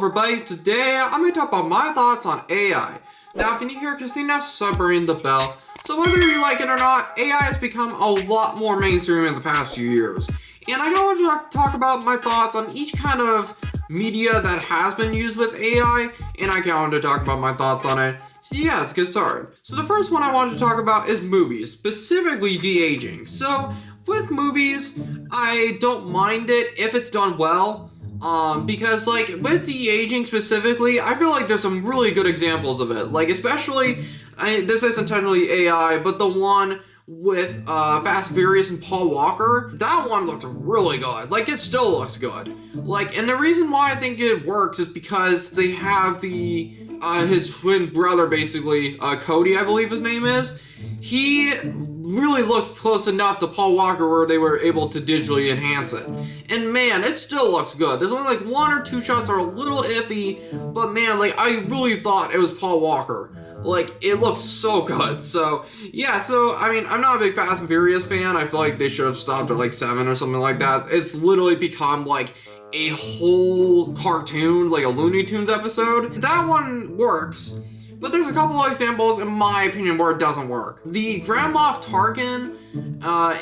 everybody, today I'm going to talk about my thoughts on AI. Now if you're new here, Christina, stop ringing the bell. So whether you like it or not, AI has become a lot more mainstream in the past few years. And I want to talk about my thoughts on each kind of media that has been used with AI, and I want to talk about my thoughts on it. So yeah, let's get started. So the first one I wanted to talk about is movies, specifically de-aging. So with movies, I don't mind it if it's done well. Because like with de-aging specifically, I feel like there's some really good examples of it. Like especially, this isn't technically AI, but the one with Fast and Furious and Paul Walker, that one looked really good. Like it still looks good. Like, and the reason why I think it works is because they have his twin brother basically, Cody I believe his name is. He really looked close enough to Paul Walker where they were able to digitally enhance it. And man, it still looks good. There's only like one or two shots are a little iffy, but man, like I really thought it was Paul Walker. Like, it looks so good. So, yeah, I mean, I'm not a big Fast and Furious fan. I feel like they should have stopped at like 7 or something like that. It's literally become like a whole cartoon, like a Looney Tunes episode. That one works. But there's a couple of examples, in my opinion, where it doesn't work. The Grand Moff Tarkin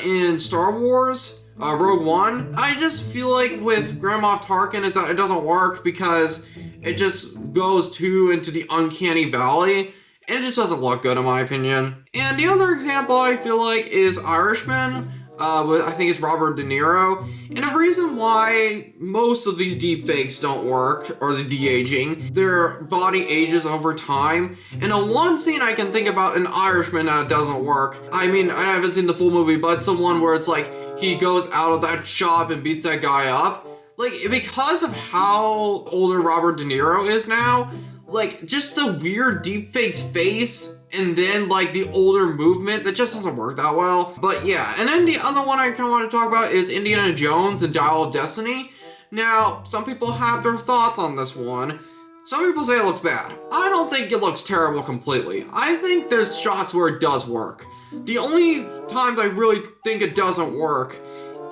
in Star Wars, Rogue One, I just feel like with Grand Moff Tarkin is that it doesn't work because it just goes too into the uncanny valley, and it just doesn't look good in my opinion. And the other example I feel like is Irishman, I think it's Robert De Niro. And the reason why most of these deepfakes don't work, or the de-aging, their body ages over time. And the one scene I can think about in Irishman that doesn't work, I mean, I haven't seen the full movie, but it's the one where it's like, he goes out of that shop and beats that guy up. Like, because of how older Robert De Niro is now, like, just the weird deepfaked face and then, like, the older movements, it just doesn't work that well. But yeah, and then the other one I kind of want to talk about is Indiana Jones and Dial of Destiny. Now, some people have their thoughts on this one. Some people say it looks bad. I don't think it looks terrible completely. I think there's shots where it does work. The only times I really think it doesn't work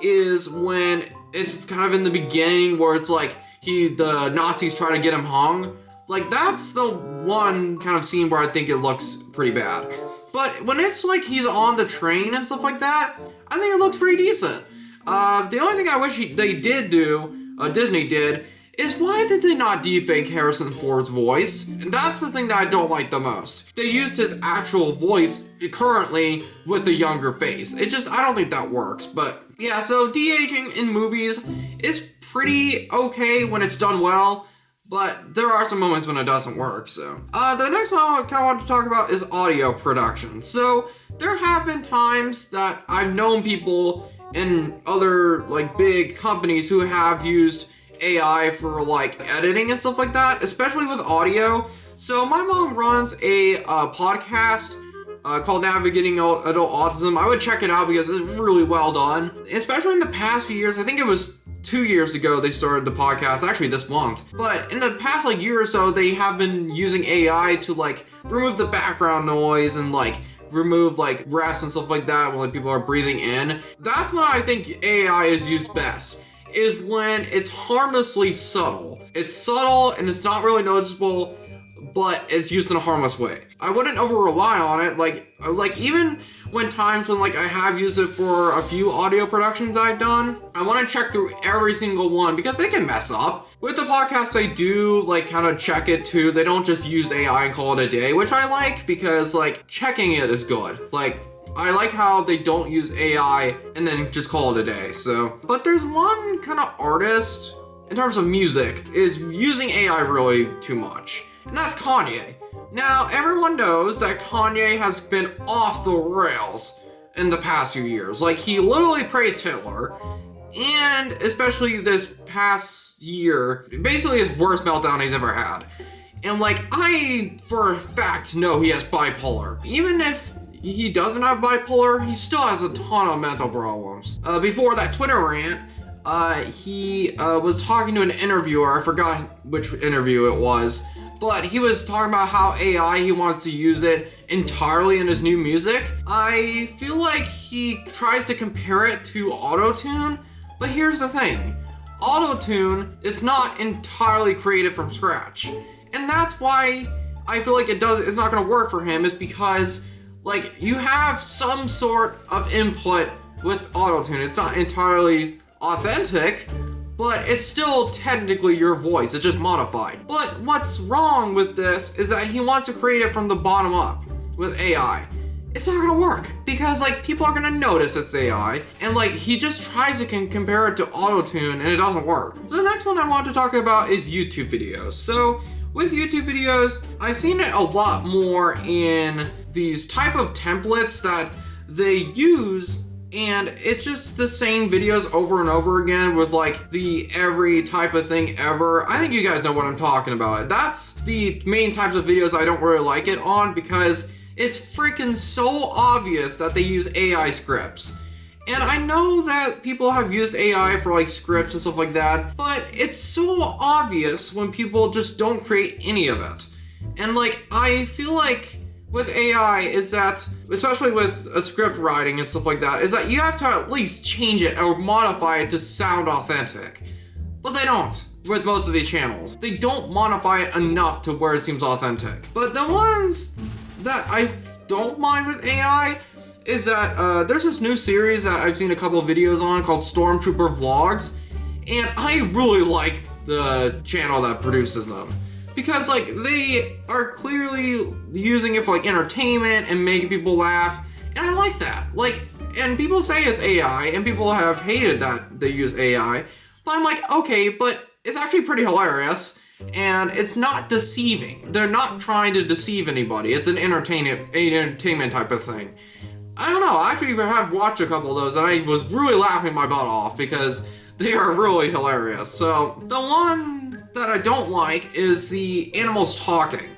is when it's kind of in the beginning where it's like the Nazis try to get him hung. Like that's the one kind of scene where I think it looks pretty bad. But when it's like he's on the train and stuff like that, I think it looks pretty decent. The only thing I wish they did do, Disney did, is why did they not deepfake Harrison Ford's voice? And that's the thing that I don't like the most. They used his actual voice currently with the younger face. I don't think that works, but yeah, so de-aging in movies is pretty okay when it's done well, but there are some moments when it doesn't work, so. The next one I kind of want to talk about is audio production. So, there have been times that I've known people in other, like, big companies who have used AI for, like, editing and stuff like that, especially with audio. So, my mom runs a podcast called Navigating Adult Autism. I would check it out because it's really well done. Especially in the past few years, I think it was 2 years ago they started the podcast, actually this month. But in the past like year or so, they have been using AI to like remove the background noise and like remove like breaths and stuff like that when like, people are breathing in. That's when I think AI is used best, is when it's harmlessly subtle. It's subtle and it's not really noticeable, but it's used in a harmless way. I wouldn't over rely on it. Like even when times when like I have used it for a few audio productions I've done, I want to check through every single one because they can mess up. With the podcast, they do like kind of check it too. They don't just use AI and call it a day, which I like because like checking it is good. Like I like how they don't use AI and then just call it a day. So, but there's one kind of artist in terms of music is using AI really too much. And that's Kanye. Now, everyone knows that Kanye has been off the rails in the past few years. Like, he literally praised Hitler, and especially this past year, basically his worst meltdown he's ever had. And, like, I, for a fact, know he has bipolar. Even if he doesn't have bipolar, he still has a ton of mental problems. Before that Twitter rant, he was talking to an interviewer, I forgot which interview it was, but he was talking about how AI, he wants to use it entirely in his new music. I feel like he tries to compare it to Auto-Tune, but here's the thing. auto-tune is not entirely created from scratch. And that's why I feel like it's not gonna work for him, is because like you have some sort of input with auto-tune. It's not entirely authentic, but it's still technically your voice. It's just modified. But what's wrong with this is that he wants to create it from the bottom up with AI. It's not gonna work because like people are gonna notice it's AI, and like he just tries to compare it to auto-tune and it doesn't work. So the next one I want to talk about is YouTube videos. So with YouTube videos, I've seen it a lot more in these type of templates that they use, and it's just the same videos over and over again with like the every type of thing ever. I think you guys know what I'm talking about. That's the main types of videos I don't really like it on, because it's freaking so obvious that they use AI scripts. And I know that people have used AI for like scripts and stuff like that, but it's so obvious when people just don't create any of it. And like, I feel like with AI is that, especially with a script writing and stuff like that, is that you have to at least change it or modify it to sound authentic. But they don't with most of these channels. They don't modify it enough to where it seems authentic. But the ones that I don't mind with AI is that there's this new series that I've seen a couple of videos on called Stormtrooper Vlogs, and I really like the channel that produces them, because like they are clearly using it for like entertainment and making people laugh, and I like that. Like, and people say it's AI, and people have hated that they use AI, but I'm like, okay, but it's actually pretty hilarious, and it's not deceiving. They're not trying to deceive anybody. It's an entertainment type of thing. I don't know, I actually have watched a couple of those and I was really laughing my butt off because they are really hilarious. So the one that I don't like is the animals talking.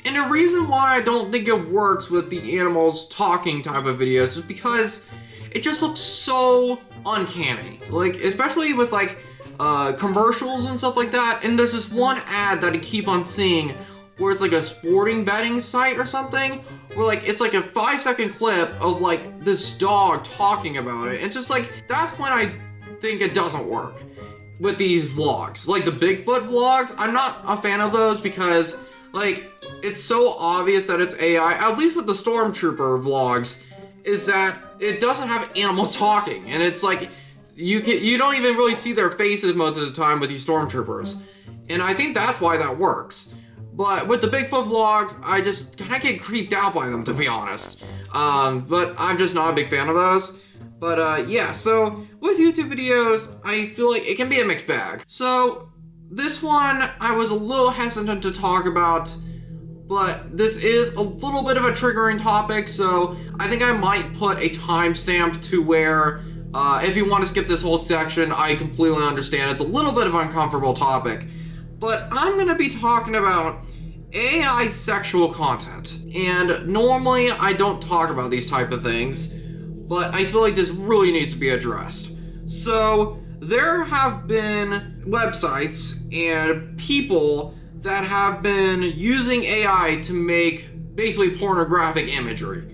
And the reason why I don't think it works with the animals talking type of videos is because it just looks so uncanny. Like, especially with like commercials and stuff like that. And there's this one ad that I keep on seeing where it's like a sporting betting site or something, where like it's like a 5-second clip of like this dog talking about it. And just like, that's when I think it doesn't work with these vlogs. Like the Bigfoot vlogs, I'm not a fan of those because like it's so obvious that it's AI. At least with the Stormtrooper vlogs, is that it doesn't have animals talking, and it's like you don't even really see their faces most of the time with these Stormtroopers. And I think that's why that works. But with the Bigfoot vlogs, I just kind of get creeped out by them, to be honest. But I'm just not a big fan of those. But yeah, so with YouTube videos, I feel like it can be a mixed bag. So this one, I was a little hesitant to talk about, but this is a little bit of a triggering topic, so I think I might put a timestamp to where if you want to skip this whole section, I completely understand. It's a little bit of an uncomfortable topic. But I'm going to be talking about AI sexual content. And normally I don't talk about these type of things, but I feel like this really needs to be addressed. So there have been websites and people that have been using AI to make basically pornographic imagery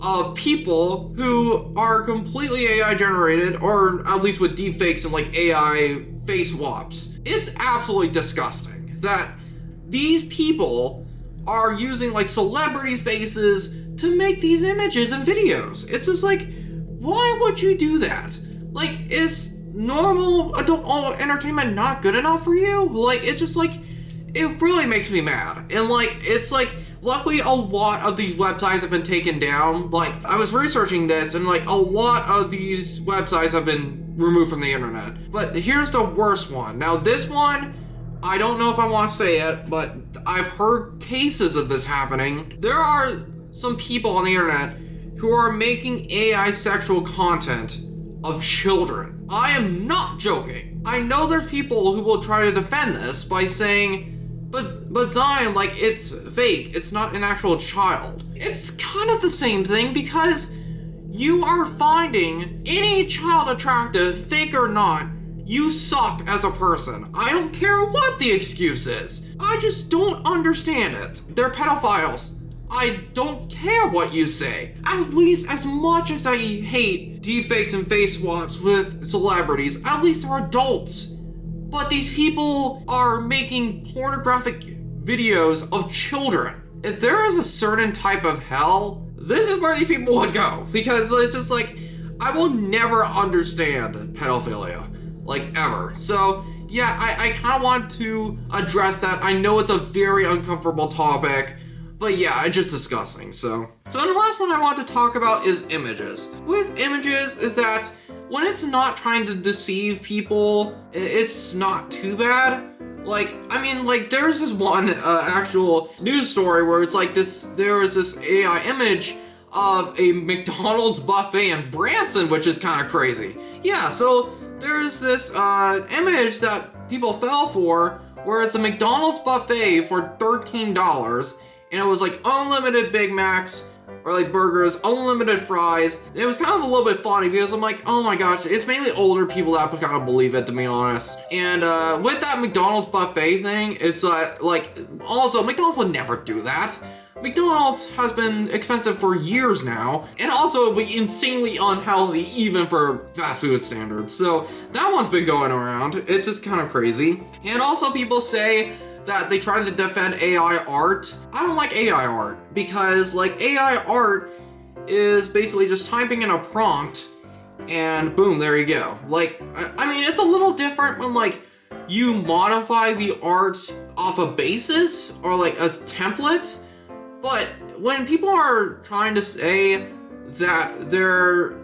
of people who are completely AI generated, or at least with deepfakes and like AI face swaps. It's absolutely disgusting that these people are using like celebrities' faces to make these images and videos. It's just like, why would you do that? Like, is normal adult entertainment not good enough for you? Like, it's just like, it really makes me mad. And like, it's like, luckily a lot of these websites have been taken down. Like, I was researching this and like a lot of these websites have been removed from the internet. But here's the worst one. Now this one, I don't know if I want to say it, but I've heard cases of this happening. There are some people on the internet who are making AI sexual content of children. I am not joking. I know there's people who will try to defend this by saying, but Zion, like, it's fake. It's not an actual child. It's kind of the same thing because you are finding any child attractive, fake or not, you suck as a person. I don't care what the excuse is. I just don't understand it. They're pedophiles. I don't care what you say. At least as much as I hate deepfakes and face swaps with celebrities, at least they're adults. but these people are making pornographic videos of children. If there is a certain type of hell, this is where these people would go. Because it's just like, I will never understand pedophilia, like ever. So yeah, I kind of want to address that. I know it's a very uncomfortable topic, but yeah, it's just disgusting. So the last one I want to talk about is images. With images is that when it's not trying to deceive people, it's not too bad. Like, I mean, like, there's this one actual news story where it's like there was this AI image of a McDonald's buffet in Branson, which is kind of crazy. Yeah, so there's this image that people fell for, where it's a McDonald's buffet for $13, and it was like unlimited Big Macs, or like burgers, unlimited fries. It was kind of a little bit funny because I'm like, oh my gosh, it's mainly older people that kind of believe it, to be honest. And with that McDonald's buffet thing, it's like, also, McDonald's would never do that. McDonald's has been expensive for years now, and also would be insanely unhealthy even for fast food standards. So that one's been going around. It's just kind of crazy. And also people say that they try to defend AI art. I don't like AI art because like AI art is basically just typing in a prompt and boom, there you go. Like, I mean, it's a little different when like you modify the art off a basis or like a template, but when people are trying to say that there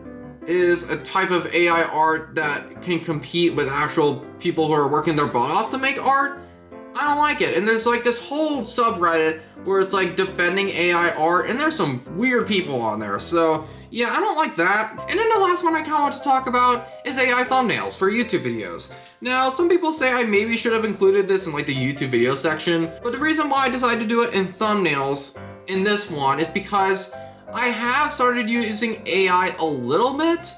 is a type of AI art that can compete with actual people who are working their butt off to make art, I don't like it. And there's like this whole subreddit where it's like defending AI art, and there's some weird people on there. So yeah, I don't like that. And then the last one I kind of want to talk about is AI thumbnails for YouTube videos. Now, some people say I maybe should have included this in like the YouTube video section, but the reason why I decided to do it in thumbnails in this one is because I have started using AI a little bit.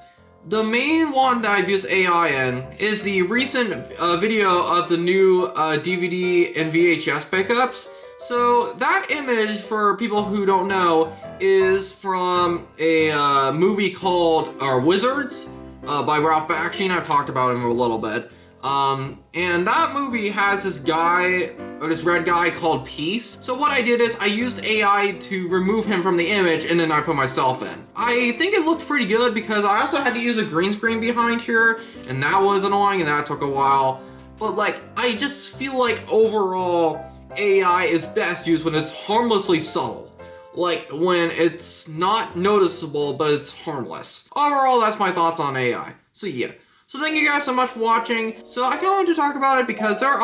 The main one that I've used AI in is the recent video of the new DVD and VHS pickups. So that image, for people who don't know, is from a movie called Wizards by Ralph Bakshi. I've talked about him a little bit. And that movie has this guy, or this red guy called Peace. So what I did is I used AI to remove him from the image, and then I put myself in. I think it looked pretty good because I also had to use a green screen behind here, and that was annoying, and that took a while. But like, I just feel like overall AI is best used when it's harmlessly subtle. Like when it's not noticeable, but it's harmless. Overall, that's my thoughts on AI. So yeah. So thank you guys so much for watching. So I kind of wanted to talk about it because there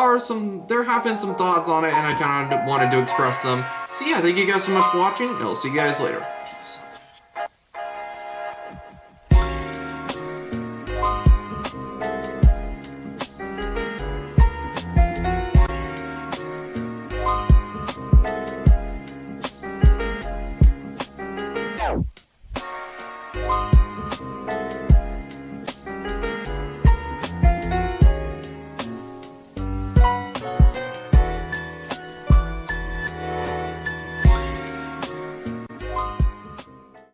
have been some thoughts on it, and I kind of wanted to express them. So yeah, thank you guys so much for watching, and I'll see you guys later.